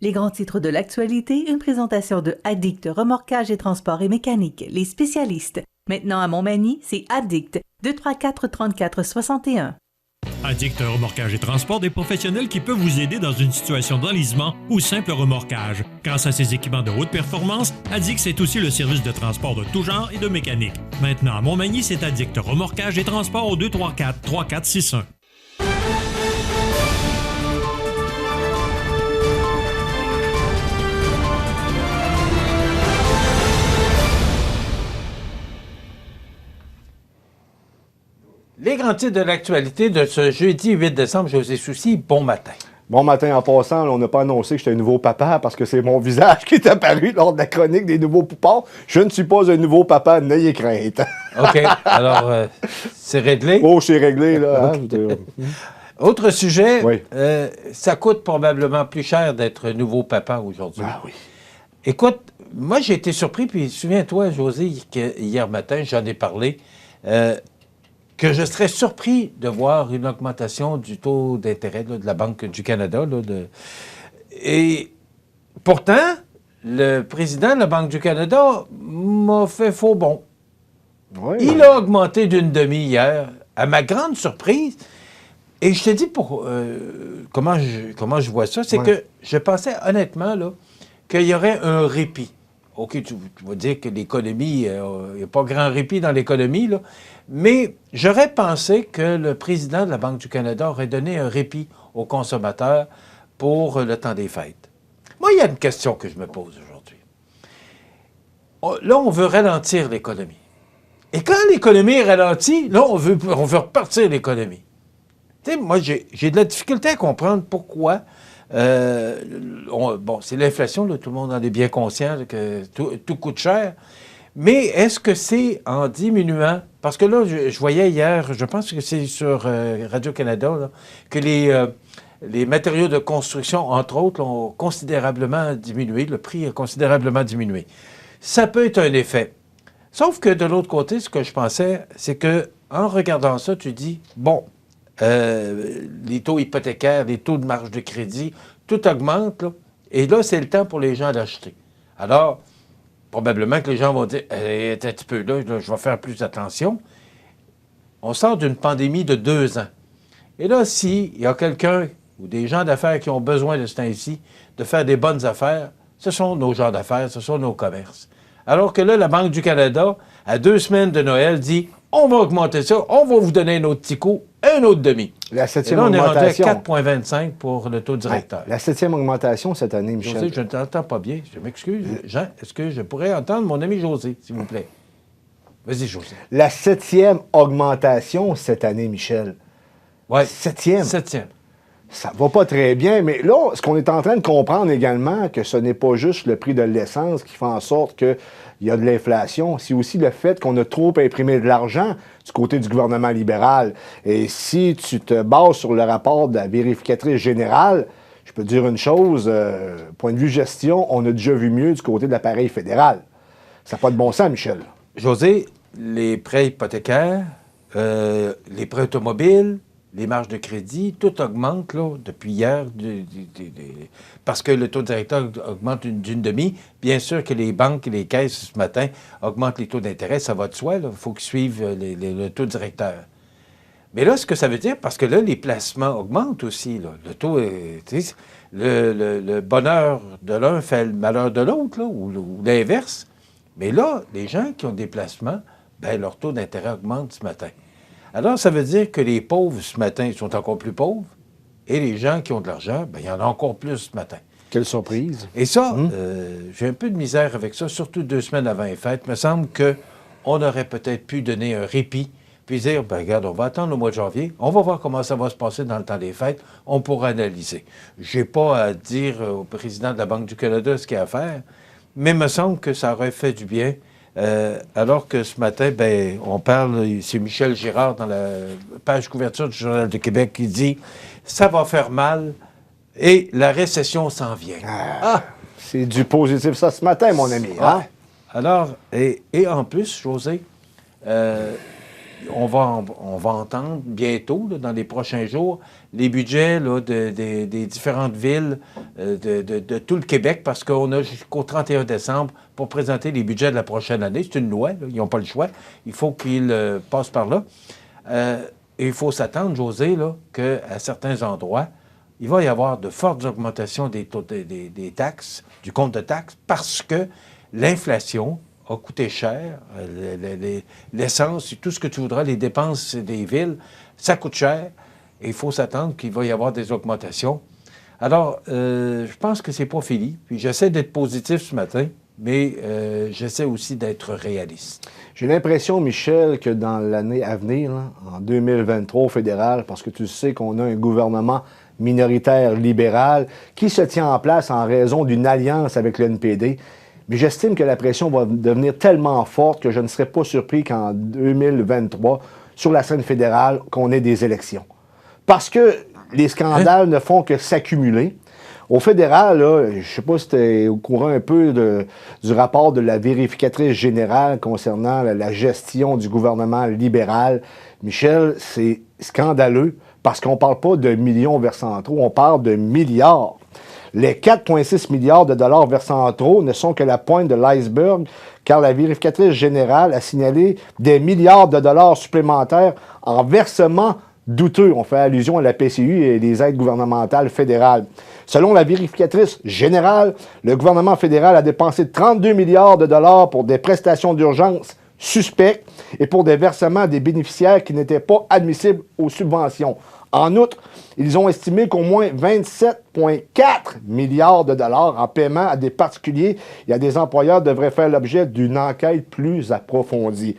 Les grands titres de l'actualité, une présentation de Addict Remorquage et Transport et Mécanique, les spécialistes. Maintenant à Montmagny, c'est Addict, 234-34-61. Addict Remorquage et Transport, des professionnels qui peuvent vous aider dans une situation d'enlisement ou simple remorquage. Grâce à ses équipements de haute performance, Addict, c'est aussi le service de transport de tout genre et de mécanique. Maintenant à Montmagny, c'est Addict Remorquage et Transport au 234-3461. Les grands titres de l'actualité de ce jeudi 8 décembre, José Soucy, bon matin. Bon matin en passant, on n'a pas annoncé que j'étais un nouveau papa parce que c'est mon visage qui est apparu lors de la chronique des nouveaux poupards. Je ne suis pas un nouveau papa, n'ayez crainte. OK, alors c'est réglé? Oh, c'est réglé, là. Hein? Autre sujet, oui. Ça coûte probablement plus cher d'être nouveau papa aujourd'hui. Ah oui. Écoute, moi j'ai été surpris, puis souviens-toi, José, que hier matin, j'en ai parlé, que je serais surpris de voir une augmentation du taux d'intérêt de la Banque du Canada. Et pourtant, le président de la Banque du Canada m'a fait faux bon. Oui, Il a augmenté d'une demi hier, à ma grande surprise. Et je te dis comment je vois ça, c'est que je pensais honnêtement là, qu'il y aurait un répit. OK, tu vas dire que l'économie, il n'y a pas grand répit dans l'économie, là, mais j'aurais pensé que le président de la Banque du Canada aurait donné un répit aux consommateurs pour le temps des fêtes. Moi, il y a une question que je me pose aujourd'hui. Là, on veut ralentir l'économie. Et quand l'économie ralentit, là, on veut repartir l'économie. Tu sais, moi, j'ai de la difficulté à comprendre pourquoi. C'est l'inflation, là, tout le monde en est bien conscient que tout coûte cher. Mais est-ce que c'est en diminuant? Parce que là, je voyais hier, je pense que c'est sur Radio-Canada, là, que les matériaux de construction, entre autres, ont considérablement diminué. Le prix a considérablement diminué. Ça peut être un effet. Sauf que de l'autre côté, ce que je pensais, c'est que en regardant ça, tu dis, bon, les taux hypothécaires, les taux de marge de crédit, tout augmente, là, et là, c'est le temps pour les gens d'acheter. Alors, probablement que les gens vont dire, un petit peu là, je vais faire plus attention. On sort d'une pandémie de 2 ans. Et là, s'il y a quelqu'un ou des gens d'affaires qui ont besoin de ce temps-ci de faire des bonnes affaires, ce sont nos gens d'affaires, ce sont nos commerces. Alors que là, la Banque du Canada, à 2 semaines de Noël, dit « On va augmenter ça, on va vous donner un autre petit coup, un autre demi. » La 7e Et là, on est rendu à augmentation. 4,25 pour le taux directeur. La 7e augmentation cette année, Michel. José, je ne t'entends pas bien. Je m'excuse. Jean, est-ce que je pourrais entendre mon ami José, s'il vous plaît? Vas-y, José. La 7e augmentation cette année, Michel. Oui. 7e. 7e. Ça va pas très bien, mais là, ce qu'on est en train de comprendre également, que ce n'est pas juste le prix de l'essence qui fait en sorte qu'il y a de l'inflation, c'est aussi le fait qu'on a trop imprimé de l'argent du côté du gouvernement libéral. Et si tu te bases sur le rapport de la vérificatrice générale, je peux te dire une chose, point de vue gestion, on a déjà vu mieux du côté de l'appareil fédéral. Ça n'a pas de bon sens, Michel. José, les prêts hypothécaires, les prêts automobiles, les marges de crédit, tout augmente là, depuis hier, parce que le taux directeur augmente d'une demi. Bien sûr que les banques et les caisses, ce matin, augmentent les taux d'intérêt, ça va de soi. Il faut qu'ils suivent le taux directeur. Mais là, ce que ça veut dire, parce que là, les placements augmentent aussi. Là. Le taux, le bonheur de l'un fait le malheur de l'autre, ou l'inverse. Mais là, les gens qui ont des placements, ben leur taux d'intérêt augmente ce matin. Alors, ça veut dire que les pauvres, ce matin, sont encore plus pauvres, et les gens qui ont de l'argent, bien, il y en a encore plus ce matin. Quelle surprise. Et ça, j'ai un peu de misère avec ça, surtout 2 semaines avant les fêtes. Il me semble qu'on aurait peut-être pu donner un répit, puis dire, bien, regarde, on va attendre le mois de janvier, on va voir comment ça va se passer dans le temps des fêtes, on pourra analyser. Je n'ai pas à dire au président de la Banque du Canada ce qu'il y a à faire, mais il me semble que ça aurait fait du bien. Alors que ce matin, ben, on parle, c'est Michel Girard dans la page couverture du Journal de Québec qui dit « Ça va faire mal et la récession s'en vient. » C'est du positif ça ce matin, mon ami. Hein? Alors, et en plus, José, on va entendre bientôt, là, dans les prochains jours, les budgets là, des différentes villes de tout le Québec, parce qu'on a jusqu'au 31 décembre pour présenter les budgets de la prochaine année. C'est une loi, là, ils n'ont pas le choix. Il faut qu'ils passent par là. Et il faut s'attendre, José, qu'à certains endroits, il va y avoir de fortes augmentations des taux des taxes, du compte de taxes, parce que l'inflation a coûté cher. L'essence, tout ce que tu voudras, les dépenses des villes, ça coûte cher. Et il faut s'attendre qu'il va y avoir des augmentations. Alors, je pense que c'est pas fini. Puis j'essaie d'être positif ce matin, mais j'essaie aussi d'être réaliste. J'ai l'impression, Michel, que dans l'année à venir, là, en 2023 au fédéral, parce que tu sais qu'on a un gouvernement minoritaire libéral qui se tient en place en raison d'une alliance avec le NPD, mais j'estime que la pression va devenir tellement forte que je ne serais pas surpris qu'en 2023, sur la scène fédérale, qu'on ait des élections. Parce que les scandales ne font que s'accumuler. Au fédéral, là, je ne sais pas si tu es au courant un peu du rapport de la vérificatrice générale concernant la gestion du gouvernement libéral. Michel, c'est scandaleux parce qu'on ne parle pas de millions versés en trop, on parle de milliards. Les 4,6 milliards de dollars versés en trop ne sont que la pointe de l'iceberg, car la vérificatrice générale a signalé des milliards de dollars supplémentaires en versements douteux. On fait allusion à la PCU et les aides gouvernementales fédérales. Selon la vérificatrice générale, le gouvernement fédéral a dépensé 32 milliards de dollars pour des prestations d'urgence suspectes et pour des versements à des bénéficiaires qui n'étaient pas admissibles aux subventions. En outre, ils ont estimé qu'au moins 27,4 milliards de dollars en paiement à des particuliers et à des employeurs devraient faire l'objet d'une enquête plus approfondie.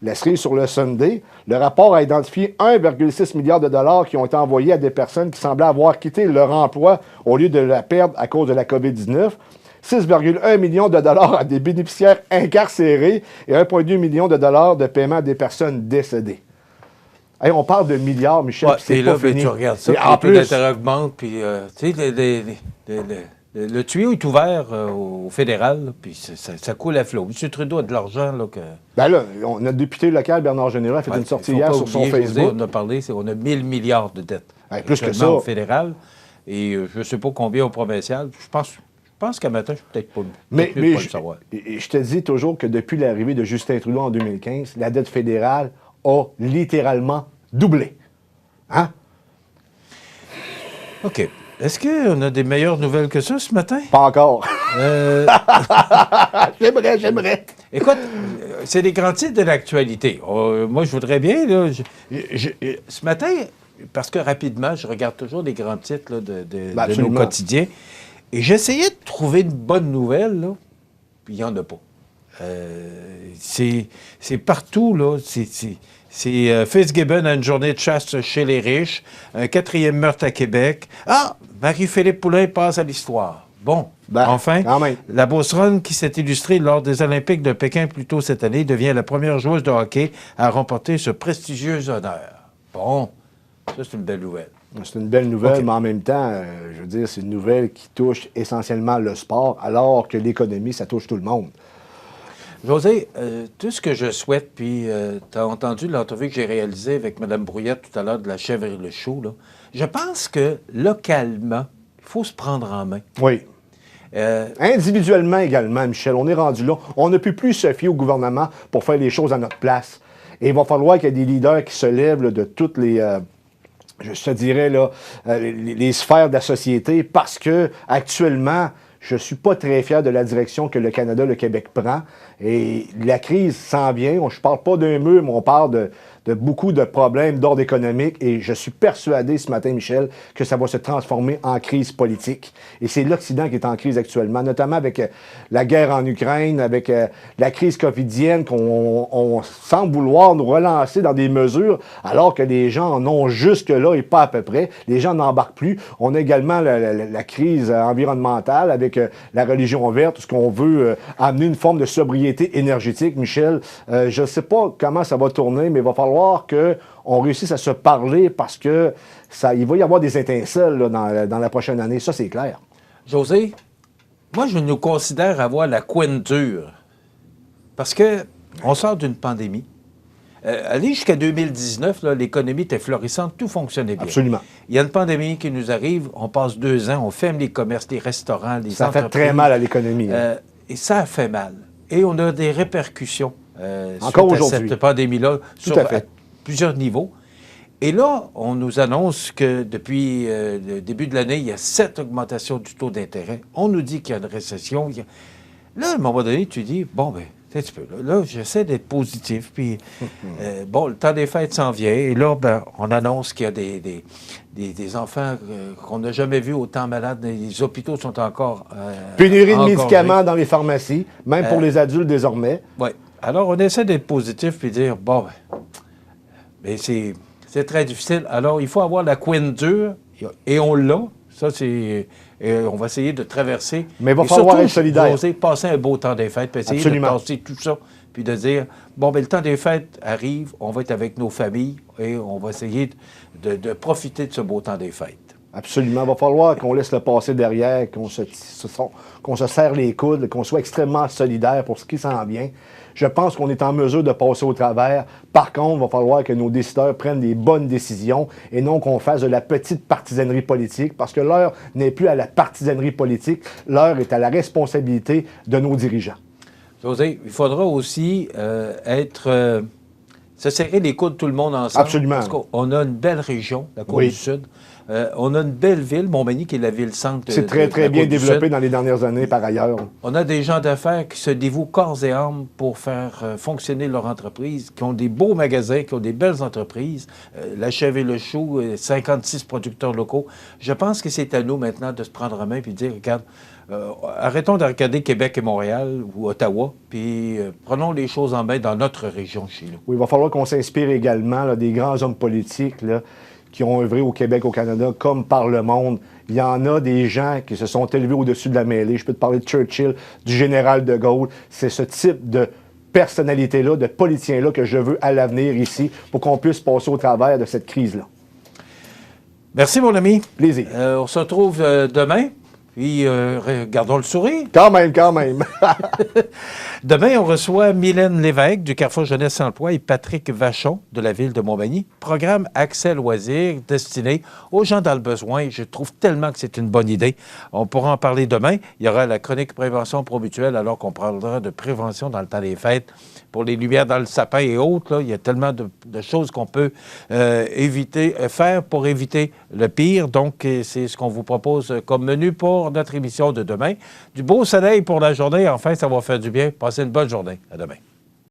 La cerise sur le Sunday, le rapport a identifié 1,6 milliard de dollars qui ont été envoyés à des personnes qui semblaient avoir quitté leur emploi au lieu de la perdre à cause de la COVID-19, 6,1 millions de dollars à des bénéficiaires incarcérés et 1,2 million de dollars de paiement à des personnes décédées. Hey, on parle de milliards, Michel, Ouais, puis c'est et pas là, fini. tu regardes ça, Et puis en les taux plus, d'intérêt augmentent, puis tu sais, le tuyau est ouvert au fédéral, là, puis ça coule à flot. M. Trudeau a de l'argent, là, que... ben là, notre député local, Bernard Général, a fait une sortie hier sur son Facebook. On a parlé, on a 1000 milliards de dettes. Ouais, plus que Actuellement, ça. au fédéral, et je ne sais pas combien au provincial. Je pense qu'à matin, je suis peut-être pas, Mais pas le savoir. je te dis toujours que depuis l'arrivée de Justin Trudeau en 2015, la dette fédérale a littéralement doublé. Hein? OK. Est-ce qu'on a des meilleures nouvelles que ça ce matin? Pas encore. J'aimerais. Écoute, c'est des grands titres de l'actualité. Moi, je voudrais bien, là, ce matin, parce que rapidement, je regarde toujours les grands titres là, de nos quotidiens, et j'essayais de trouver une bonne nouvelle, là, puis il n'y en a pas. C'est partout, là. C'est Fitzgibbon a une journée de chasse chez les riches, un 4e meurtre à Québec. Ah, Marie-Philippe Poulain passe à l'histoire. Bon, enfin, la Beauceronne qui s'est illustrée lors des Olympiques de Pékin plus tôt cette année devient la première joueuse de hockey à remporter ce prestigieux honneur. Bon, ça c'est une belle nouvelle. C'est une belle nouvelle, Okay. mais en même temps, je veux dire, c'est une nouvelle qui touche essentiellement le sport, alors que l'économie, ça touche tout le monde. José, tout ce que je souhaite, puis tu as entendu l'entrevue que j'ai réalisée avec Mme Brouillette tout à l'heure de la chèvre et le chou, là. Je pense que localement, il faut se prendre en main. Oui. Individuellement également, Michel, on est rendu là. On ne peut plus se fier au gouvernement pour faire les choses à notre place. Et il va falloir qu'il y ait des leaders qui se lèvent là, de toutes les... je te dirais, là, les sphères de la société, parce que actuellement, je ne suis pas très fier de la direction que le Canada, le Québec prend. Et la crise s'en vient. Je ne parle pas d'un mur, mais on parle de beaucoup de problèmes d'ordre économique. Et je suis persuadé ce matin, Michel, que ça va se transformer en crise politique. Et c'est l'Occident qui est en crise actuellement, notamment avec la guerre en Ukraine, avec la crise covidienne, qu'on semble vouloir nous relancer dans des mesures, alors que les gens en ont jusque-là et pas à peu près. Les gens n'embarquent plus. On a également la crise environnementale avec la religion verte, ce qu'on veut amener une forme de sobriété énergétique. Michel, je ne sais pas comment ça va tourner, mais il va falloir qu'on réussisse à se parler parce que il va y avoir des étincelles là, dans la prochaine année. Ça, c'est clair. José, moi, je nous considère avoir la couenne dure. Parce que on sort d'une pandémie. aller jusqu'à 2019, là, l'économie était florissante, tout fonctionnait bien. Absolument. Il y a une pandémie qui nous arrive, on passe 2 ans, on ferme les commerces, les restaurants, les Ça entreprises. fait très mal à l'économie. Et ça a fait mal. Et on a des répercussions Encore suite à aujourd'hui. cette pandémie-là sur à fait. plusieurs niveaux. Et là, on nous annonce que depuis le début de l'année, il y a 7 augmentations du taux d'intérêt. On nous dit qu'il y a une récession. Là, à un moment donné, tu dis, bon, ben, un petit peu. Là, j'essaie d'être positif. Puis, bon, le temps des fêtes s'en vient. Et là, ben, on annonce qu'il y a des enfants qu'on n'a jamais vus autant malades. Les hôpitaux sont encore Pénurie de engorgés. médicaments dans les pharmacies, même pour les adultes désormais. Oui. Alors, on essaie d'être positif puis dire, bon, ben c'est très difficile. Alors, il faut avoir la couenne dure, et on l'a. Ça, c'est... on va essayer de traverser. Mais il va Et falloir surtout, être solidaire. oser passer un beau temps des fêtes, puis essayer Absolument. de passer tout ça, puis de dire, bon, bien, le temps des fêtes arrive, on va être avec nos familles, et on va essayer de profiter de ce beau temps des fêtes. Absolument. Il va falloir qu'on laisse le passé derrière, qu'on se serre les coudes, qu'on soit extrêmement solidaire pour ce qui s'en vient. Je pense qu'on est en mesure de passer au travers. Par contre, il va falloir que nos décideurs prennent des bonnes décisions et non qu'on fasse de la petite partisanerie politique, parce que l'heure n'est plus à la partisanerie politique, l'heure est à la responsabilité de nos dirigeants. José, il faudra aussi se serrer les coudes tout le monde ensemble. Absolument. Parce qu'on a une belle région, la Côte Oui. du Sud. On a une belle ville, Montmagny, qui est la ville-centre. C'est très, très bien développé dans les dernières années, par ailleurs. On a des gens d'affaires qui se dévouent corps et âme pour faire fonctionner leur entreprise, qui ont des beaux magasins, qui ont des belles entreprises. La Chèvre et le Chou, 56 producteurs locaux. Je pense que c'est à nous maintenant de se prendre en main et de dire, regarde, arrêtons de regarder Québec et Montréal ou Ottawa, puis prenons les choses en main dans notre région chez nous. Oui, il va falloir qu'on s'inspire également là, des grands hommes politiques là, qui ont œuvré au Québec, au Canada, comme par le monde. Il y en a des gens qui se sont élevés au-dessus de la mêlée. Je peux te parler de Churchill, du général de Gaulle. C'est ce type de personnalité-là, de politicien-là que je veux à l'avenir ici pour qu'on puisse passer au travers de cette crise-là. Merci, mon ami. Plaisir. On se retrouve demain. Puis, gardons le sourire. Quand même, quand même. Demain, on reçoit Mylène Lévesque du Carrefour Jeunesse Emploi et Patrick Vachon de la ville de Montmagny. Programme Accès Loisirs destiné aux gens dans le besoin. Je trouve tellement que c'est une bonne idée. On pourra en parler demain. Il y aura la chronique prévention promutuelle alors qu'on parlera de prévention dans le temps des fêtes. Pour les lumières dans le sapin et autres, là, il y a tellement de choses qu'on peut faire pour éviter le pire. Donc, c'est ce qu'on vous propose comme menu pour notre émission de demain. Du beau soleil pour la journée. Enfin, ça va faire du bien. Passez une bonne journée. À demain.